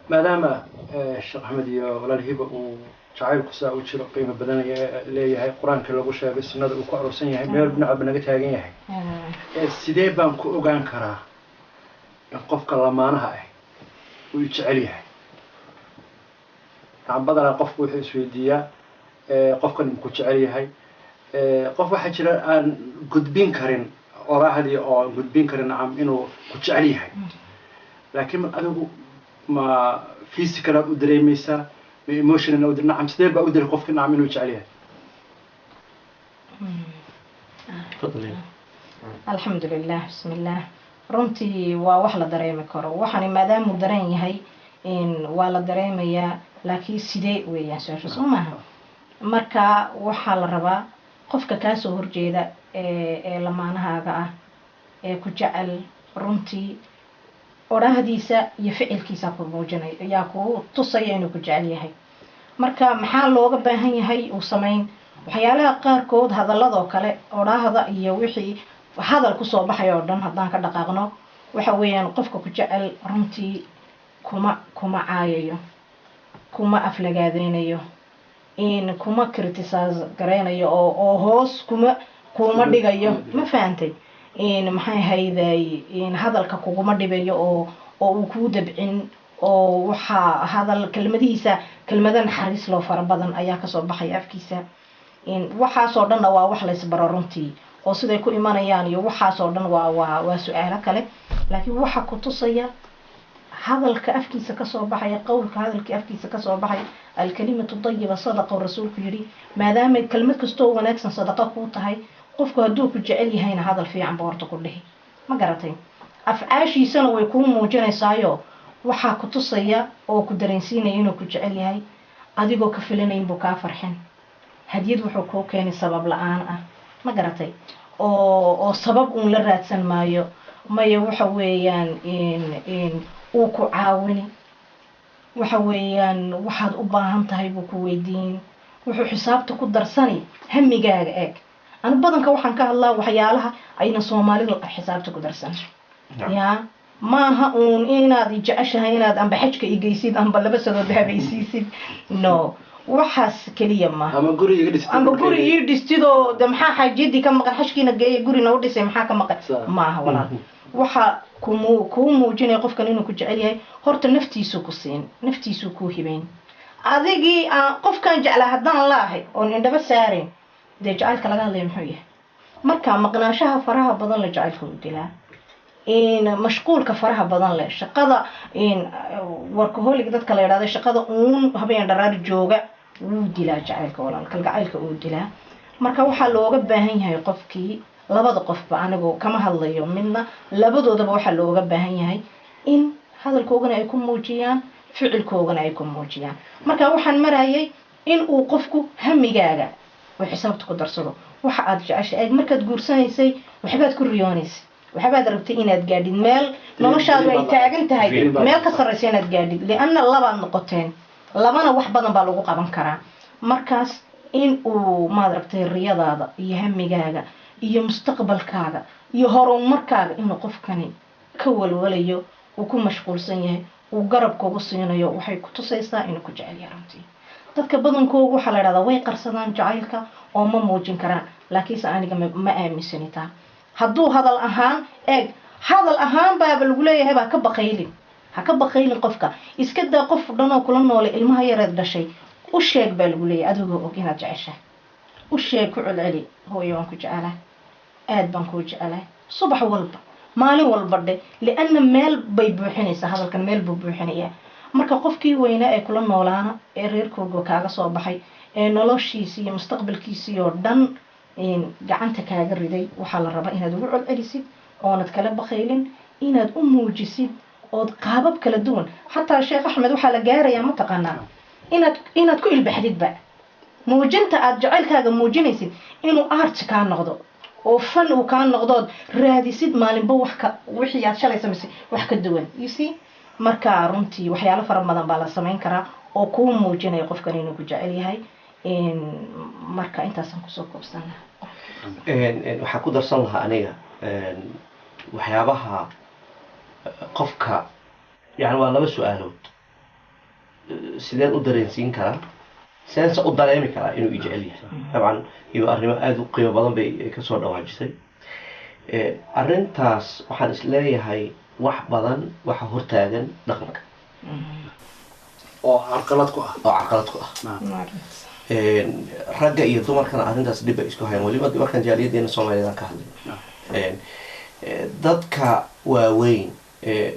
maadaama sheekh axmed iyo walaalhiba uu jacaylku saa u jiro qiimo badan leeyahay qur-aanka lagu sheegay sunnada uu ku aroorsan yahay meel dhinacba naga taagan yahay sidee baan ku ogaan karaa in qofka lamaanaha ah uu jecel yahay badanaa qofku wuxuu isweydiiyaa qofkan ku jecel yahay qof waxaa jira aan gudbin karin orahdii oo gudbin karin nacam inuu ku jecel yahay laakiin adigu ma physical u dareemaysaa ma emotional u nacam sidee baa u dareemay qofka nacam inuu jecel yahay alxamdulilah bismillah runtii waa wax la dareemi karo waxani maadaamuu dareen yahay waa la dareemayaa laakiin sidee weeyaan su-aasha soo maaha marka waxaa la rabaa qofka kaa soo horjeeda ee lamaanahaaga ah ee ku jecel runtii odhaahdiisa iyo ficilkiisa ku muujinay ayaa ku tusaya inuu ku jecel yahay marka maxaa looga baahan yahay uu samayn waxyaalaha qaarkood hadalladoo kale odhaahda iyo wixii hadal kusoo baxay oo dhan haddaan ka dhaqaaqno waxa weeyaan qofka ku jecel runtii kuma caayayo kuma aflagaadeynayo kuma criticize gareynayo oo hoos kuma dhigayo ma fahantay maxay hayday hadalka kuguma dhibayo oo uu kuu dabcin oo waxaa hadal kelmadihiisa kelmada naxariis loo fara badan ayaa kasoo baxaya afkiisa waxaasoo dhanna waa wax laysbaro runtii oo siday ku imanayaan iyo waxaasoo dhan waa su-aalo kale laakiin waxa ku tusaya hadalka afkiisa kasoo baxaya qowlka hadalkii afkiisa kasoo baxay alkalimatu dayiba sadaqa rasuulku yidhi maadaama kelmad kastoo wanaagsan sadaqa kuu tahay qofku hadduu ku jecel yahayna hadal fiican ba horta ku dhihi ma garatay afcaashiisana way kuu muujinaysaayo waxaa ku tusaya oo ku dareensiinaya inuu ku jecel yahay adigoo ka filanayn buu kaa farxin hadiyad wuxuu kuu keenay sabab la-aan ah ma garatay oo sabab uun la raadsan maayo maya waxa weeyaan uu ku caawini waxa weeyaan waxaad u baahan tahay buu ku weydiin wuxuu xisaabta ku darsani hamigaaga eeg أنا بدن كوحن كهلا وحيالها أين صومالي حسابته قدرسن يا ما هون إنا دي جأشها إنا أم بحجك يجيسيد أم بلبس هذا ذهب يسيسيد نو وحس كليا ما أما قولي يردستيدو دم حا جدي كم مقر حشكينا جاي قولي نودي سام حاكم مقر ما هو ولا وح كومو جينا يقف كانوا كجعليه هرت نفتيسو كسين نفتيسو كوهبين أذيجي قف كان جعل هدان الله أو ندب سارين ده جعل كلا قال يمحيه مركا مقناشها فرها بدن لجعل فوديلا إن مشغول كفرها بدن له شقada إن workaholic dadka la yiraahdo shaqada habeen dharaar jooga wuu dilaa jacaylka walaalka jacaylka uu dilaa marka waxa looga baahan yahay qofkii labada qofba anigu kama hadlayo midna labadoodaba waxa looga baahan yahay in hadalkoogana ay ku muujiyaan ficilkoogana ay ku muujiyaan marka waxaan marayay in uu qofku hamigaaga oo xisaabta ku darsado waxa aad jeceshay markaad guursanaysay waxbaad ku riyoonaysay waxbaad rabtay inaad gaadhid meel noloshaadu ay taagan tahay meel ka sarreysa inaad gaadhid lianna labaad noqoteen labana wax badan baa lagu qaban karaa markaas in uu maad rabtay riyadaada iyo hamigaaga iyo mustaqbalkaaga iyo horumarkaaga inuu qofkani ka walwalayo uu ku mashquulsan yahay uu garabkoogu siinayo waxay ku tusaysaa inuu ku jecel yahay runtii dadka badankoodu waxa la yiraahdaa way qarsadaan jacaylka oo ma muujin karaan laakiin aniga ma aaminsanitaa hadduu hadal ahaan eeg hadal ahaan baa lagu leeyahay baa ka baqaylin ha ka baqaylin qofka iska daa qof dhanoo kula nool ilmaha yareed dhashay u sheeg baa lagu leeyahay adigoo og inaad jeceshahay u sheeg ku celceli hooyo waan ku jecelahay aad baan ku jecelahay subax walba maalin walba dhe lianna meel bay buuxinaysaa hadalkan meel buu buuxinayaa marka qofkii weynaa ee kula noolaana ee reerkooga kaaga soo baxay ee noloshiisa iyo mustaqbalkiisa oo dhan gacanta kaaga riday waxa la rabaa inaad ugu celcelisid oonad kala baqaylin inaad u muujisid oo qaabab kala duwan hatta sheekh axmed waxa la gaarayaa ma taqaanaa inaad ku ilbaxdidba muujinta aad jacaylkaaga muujinaysid inuu art ka noqdo oo fan uu ka noqdo raadisid maalinba wixii aad shalay samaysay wax ka duwan you see marka runtii waxyaalo fara badan baa la sameyn karaa oo ku muujinaya qofkan inuu ku jecel yahay marka intaasan kusoo koobsana waxaan ku darsan lahaa aniga waxyaabaha qofka يعني waa laba su-aalood sideen u dareensiin karaa sideense u dareemi karaa inuu i jecel yahay dabcan iyo arrimo aada u qiimo badan bay kasoo dhawaajisay arrintaas waxaan isleeyahay wax badan waxa hortaagan dhaqanka oo carqalad ku ah ragga iyo dumarkana arrintaas dhib bay isku hayaan weliba markaan jaaliyadeena soomaaliyeed ka hadlay dadka waaweyn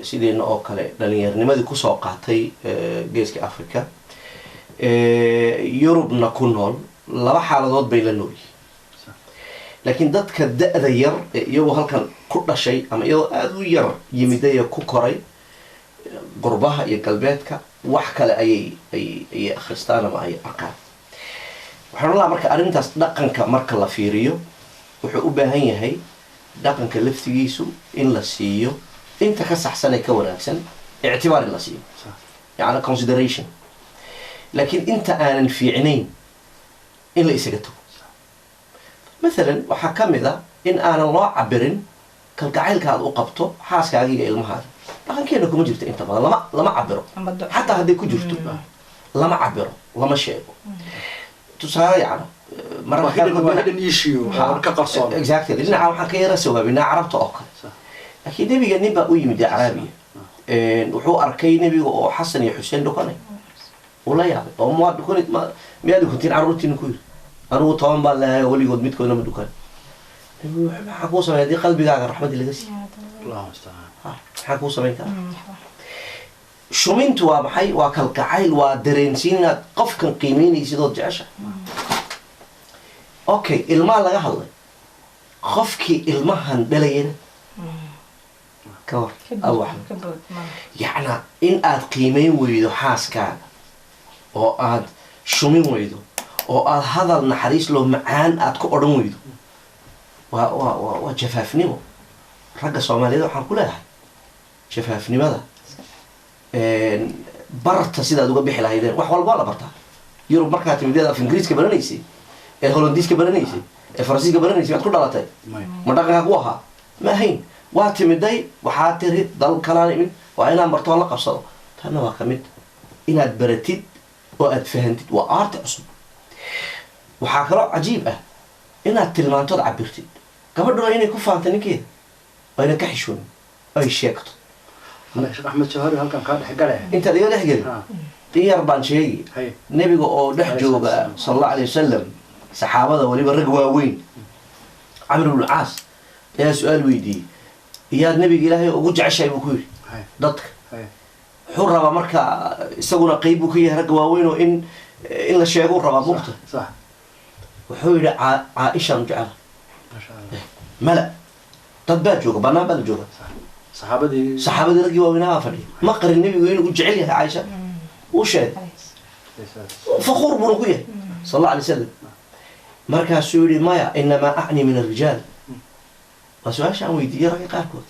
sideena oo kale dhalinyarnimadii kusoo qaatay geeska Africa Yurubna ku nool laba xaaladood bay la noolyihiin laakiin dadka da'da yar iyagoo halkan ku dhashay ama iyagoo aada u yar yimidaya ku koray qurbaha iyo galbeedka wax kale ayay akhristaan ama ay arkaan waxaan rabaa marka arrintaas dhaqanka marka la fiiriyo wuxuu u baahan yahay dhaqanka laftigiisu in la siiyo inta ka saxsan ee ka wanaagsan ictibaar in la siiyo yani consideration laakiin inta aanan fiicnayn in la isaga tago مثلا waxaa ka mid ah in aanan loo cabirin kalgacaylka aad u qabto xaaskaaga iyo ilmahaaga dhaqankeena kuma jirto inta badan lama cabiro xataa hadday ku jirto lama cabiro lama sheego tusaale yani exactly dhinaca waxaan ka yara sawaabinaa carabta oo kale laakiin nebiga nin baa u yimid caraabiya wuxuu arkay nebiga oo xasan iyo xuseen dhukanay uu la yaabay oo miyaad dhukantiin carruurtiina ku yiri anugu 10 baan leeyahay weligood midkoodna ma dhukan maxaa kuu sameeyay haddii qalbigaaga raxmadii laga siiyo allahu musta'aan maxaa kuu sameyn karaa shumintu waa maxay waa kalgacayl waa dareensiin inaad qofkan qiimeynaysid oo jecesha okay ilmaha laga hadlay qofkii ilmahan dhalayana ka hor yacna in aad qiimeyn weydo xaaskaaga oo aad shumin weydo oo aad hadal naxariis loo macaan aad ku odhan weydo waa jafaafnimo ragga Soomaaliyeed waxaan ku leeyahay jafaafnimada barta sidaad uga bixi lahaydeen wax walba la bartaa Yurub markaa timidada af Ingiriiska baranaysay ee Hollandiiska baranaysay ee Faransiiska baranaysay aad ku dhalatay ma dhaqanka ku ahaa ma ahayn waa timiday waxaa tiri dal kalaan imid waa inaan barto la qabsado tanna waa kamid inaad baratid oo aad fahantid waa art cusub waxaa kaloo cajiib ah inaad tilmaantood cabirtid gabadhuna inay ku faanto ninkeeda oo ayna ka xishoonin ay sheegto Axmed Shahari halkan ka dhex galay inta laga dhex gelin diyar baan sheegi nabiga oo dhex jooga sallallahu alayhi wasallam saxaabada waliba rag waaweyn Amr ibn al-As ayaa su'aal weydiiyay iyaad nabiga Ilaahay ugu jeceshay buu ku yiri dadka wuxuu rabaa marka isaguna qayb uu ka yahay rag waaweyn oo in la sheego rabaa buurta صح wuxuu yiri Aisha jecel ma sha Allah mala dad baa jooga banaan baa jooga saxaabadii ragii waaweynaa fadhi ma qarin nabigu inuu jecel yahay Aisha uu sheegay fakhur buu ku yahay sallallahu alayhi wasallam markaasuu yiri maya inma a'ni min ar-rijal وسؤال ويدي رأي قاركود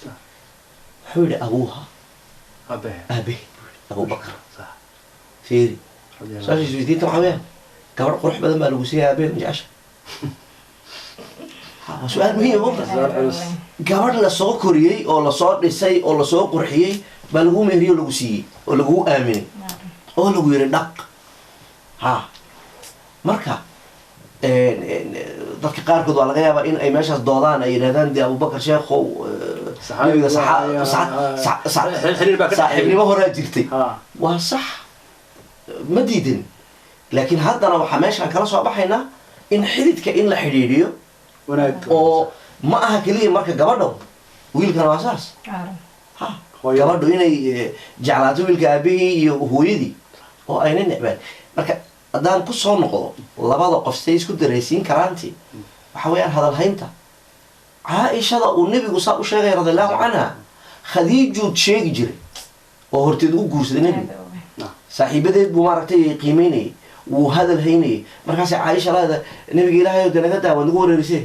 حول أبوها أبي أبو بكر صح فيري سؤال ويدي تمام كبر قرح بدل ما لوسيها أبي نجاش سؤال مهم والله كبر لصوق كوريي أو لصوق لسي أو لصوق قرحيي بلغو مهري لوسي أو لغو آمن أو لغو يردق ها مركا dadka qaarkood waa laga yaabaa in ay meeshaas doodaan ay yiraahdaan de Abu Bakar sheekho saaxiibnimo hore jirtay waa sax ma diidin laakiin haddana waxa meeshan kala soo baxayna in xididka in la xiriiriyo oo ma aha kaliya marka gabadho wiilkana waa saas ha gabadho inay jeclaato wiilka aabihii iyo hooyadii oo ayna necbaan marka haddaan ku soo noqdo labada qof say isku dareysiin karaantii waxa weeyaan hadal haynta Aisha uu nabigu saa u sheegay radiyallahu anha Khadiija sheegi jiray oo horteed u guursaday nabiga saaxiibadeed buu maaragtay qiimeynay uu hadal haynay markaas Aisha laada nabiga Ilaahay danaga daawad ugu wareerisay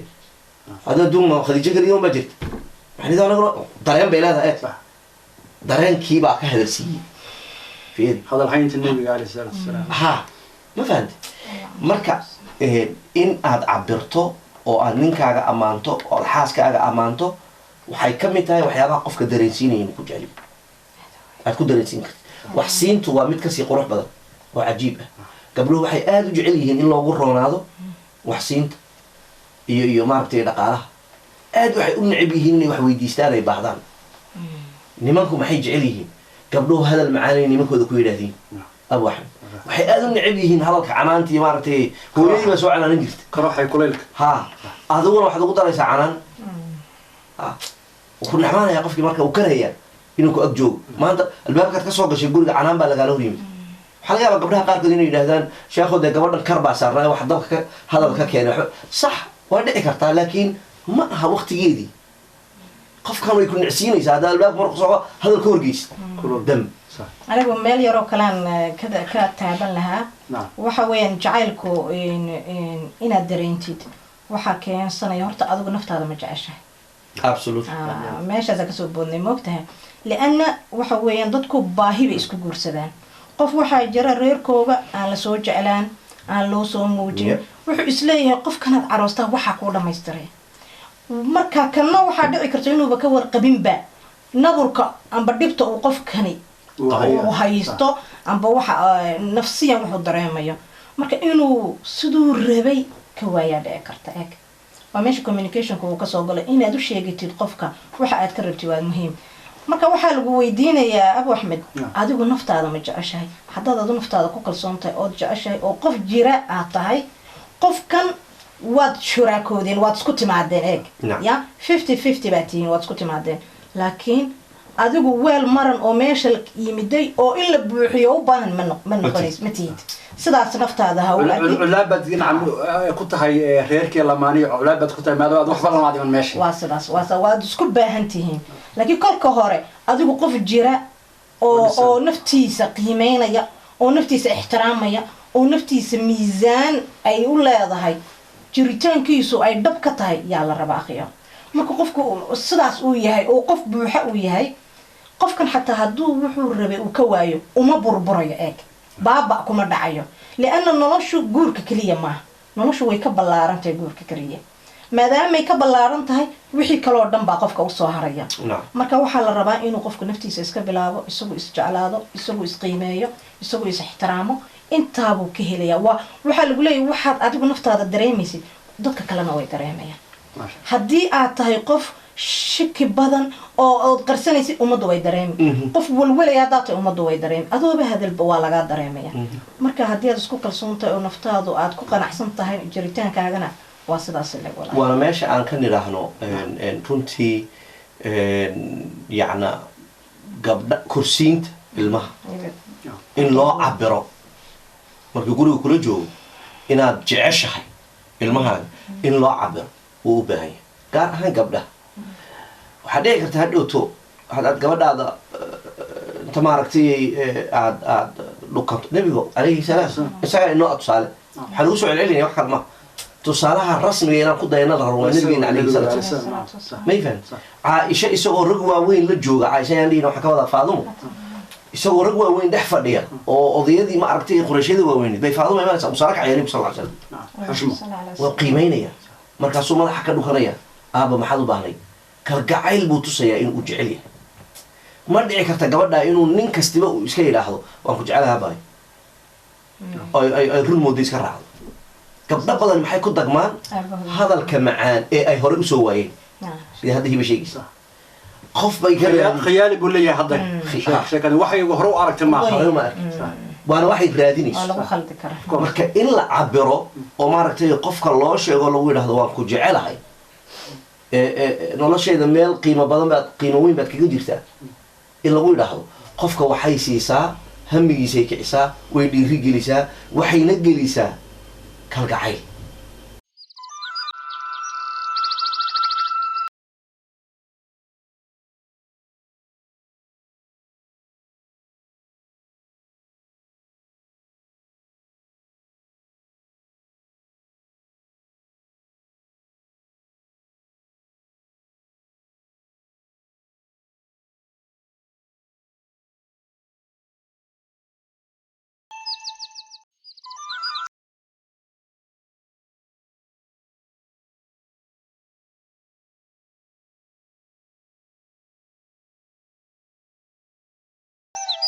hada duuma Khadiija kaliya ma jirto waxay doonayaan dareen bay leedahay dareenkii baa ka hadalsiiyay fiir hadal haynta nabiga Alayhi salaatu wasalaam ha ma fahant marka in aad cabirto oo aad ninkaaga amaanto oo xaaskaaga amaanto waxay ka mid tahay waxyaabaha qofka dareensiinayeen ku jecel aad ku dareensiin kartid wax siintu waa mid kasii qurux badan oo cajiib ah gabdhuhu waxay aada u jecel yihiin in loogu roonaado wax siinta iyo maaragtay dhaqaalaha aad waxay u necab yihiin inay wax weydiistaan ay baahdaan nimanku maxay jecel yihiin gabdhuhu hadal macaanay nimankooda ku yidhaahdeen abu axmed waxay aada u necab yihiin hadalka canaanta iyo maaragtay hooyadii baa soo canaanan jirta karoxay kulaylka ha adiguna waxaad ugu daraysaa canaan ku naxmaanaya qofkii marka uu karaya inuu ku ag joogo maanta albaabkaad kasoo gashay guriga canaan baa lagaala hor yimid waxaa laga yaabaa gabdhaha qaarkood inay yidhaahdaan sheekhood dee gabadhan kar baa saarnaa wax dabka hadal ka keenay sax waa dhici kartaa laakiin ma aha waqtigeedii qofkan way ku nicsiinaysaa haddaa albaabka marku soco hadal ka horgeysid dam anigu meel yaroo kalaan ka taaban lahaa waxa weeyaan jacaylku inaad dareentid waxaa keensanaya horta adigu naftaada ma jeceshahay meeshaasa kasoo boodnay moogtahay lianna waxa weeyaan dadku baahi bay isku guursadaan qof waxaa jira reerkooga aan lasoo jeclaan aan loo soo muujin wuxuu isleeyahay qofkanaad caroostaa waxaa kuu dhamaystiray marka kanna waxaa dhici karta inuuba ka warqabinba naburka amba dhibta uu qofkani uu haysto amba waxa nafsiyan wuxuu dareemayo marka inuu siduu rabay ka waayaa dhici karta eeg waa meesha communicationka uu kasoo galay inaad u sheegatid qofka waxa aad ka rabtid waa muhiim marka waxaa lagu weydiinayaa abu axmed adigu naftaada ma jeceshahay haddaad adu naftaada ku kalsoon tahay ood jeceshahay oo qof jira aad tahay qofkan waad shuraakoodeen waad isku timaadeen eeg ya 50-50 baad tihiin waad isku timaadeen laakiin adigu weel maran oo meesha yimiday oo in la buuxiyo u baahan ma noqonays ma tihid sidaas naftaada ha culaabad ku tahay reerkii lamaaniyo culaabad ku tahay maadaama waxba lama dhiman meesha waa sidaas waad isku baahan tihiin laakiin kolka hore adigu qof jira oo naftiisa qiimeynaya oo naftiisa ixtiraamaya oo naftiisa miisaan ay u leedahay jiritaankiisu ay dhab ka tahay yaa la rabaa akhiyo marka qofku sidaas uu yahay oo qof buuxa uu yahay qofkan xataa hadduu wuxuu rabay uu ka waayo uma burburayo eeg baaba kuma dhacayo lianna noloshu guurka keliya maaha noloshu way ka ballaaran tahay guurka keliya maadaamay ka ballaaran tahay wixii kaloo dhan baa qofka usoo haraya marka waxaa la rabaa inuu qofku naftiisa iska bilaabo isagu isjeclaado isagu isqiimeeyo isagu is-ixtiraamo intaabuu ka helayaa waxaa lagu leeyahay waxaad adigu naftaada dareemaysid dadka kalena way dareemayaan haddii aad tahay qof shiki badan oo ood qarsanaysid ummaddu way dareemi qof walwalaya haddaad tahay ummaddu way dareemi adooba hadalba waa lagaa dareemaya marka haddii aad isku kalsoon tahay oo naftaadu aad ku qanacsan tahay jiritaankaagana waa sidaas waana meesha aan ka nidhaahno runtii yacna gabdha kursiinta ilmaha in loo cabiro markii guriga kula joogo inaad jeceshahay ilmahaaga in loo cabiro wuu u baahan yahay gaar ahaan gabdhaha waxaad dhici karta hadhowto aad gabadhaada inta maaragtay aad dhukanto nebigo calayhi salaam isagaa inoo tusaale waxaa lagu soo celcelinaya wax kale ma tusaalaha rasmiga inaan ku dayana la rabo waa nabigeena calayhi salaam may fahan caaisha isagoo rag waaweyn la jooga caaisha ayaan dhihin waxaa ka wadaa faadumo isagoo rag waaweyn dhex fadhiya oo odayadii ma aragtay qurayshadii waaweyneed bay faaduma imaanaysaa musaara kacaya nabi sal lla slam waa qiimaynaya markaasuu madaxa ka dhukanaya aaba maxaad u baahnay kalgacayl buu tusayaa inuu jecel yahay ma dhici karta gabadhaa inuu nin kastiba uu iska yidhaahdo waan ku jecelahaa baay ay run mooda iska raacdo gabdho badan maxay ku dagmaan hadalka macaan ee ay hore usoo waayeen sida hadda hiba sheegaysa qof bay khiyaali buu leeyahay hadda sheekada waxay hore u aragtay ma waana waxay raadinayso marka in la cabiro oo maaragtay qofka loo sheego lagu yidhaahdo waan ku jecelahay nolosheeda meel qiimo weyn baad kaga jirtaa in lagu yidhaahdo qofka waxay siisaa hamigiisay kicisaa way dhiiri gelisaa waxayna gelisaa kalgacayl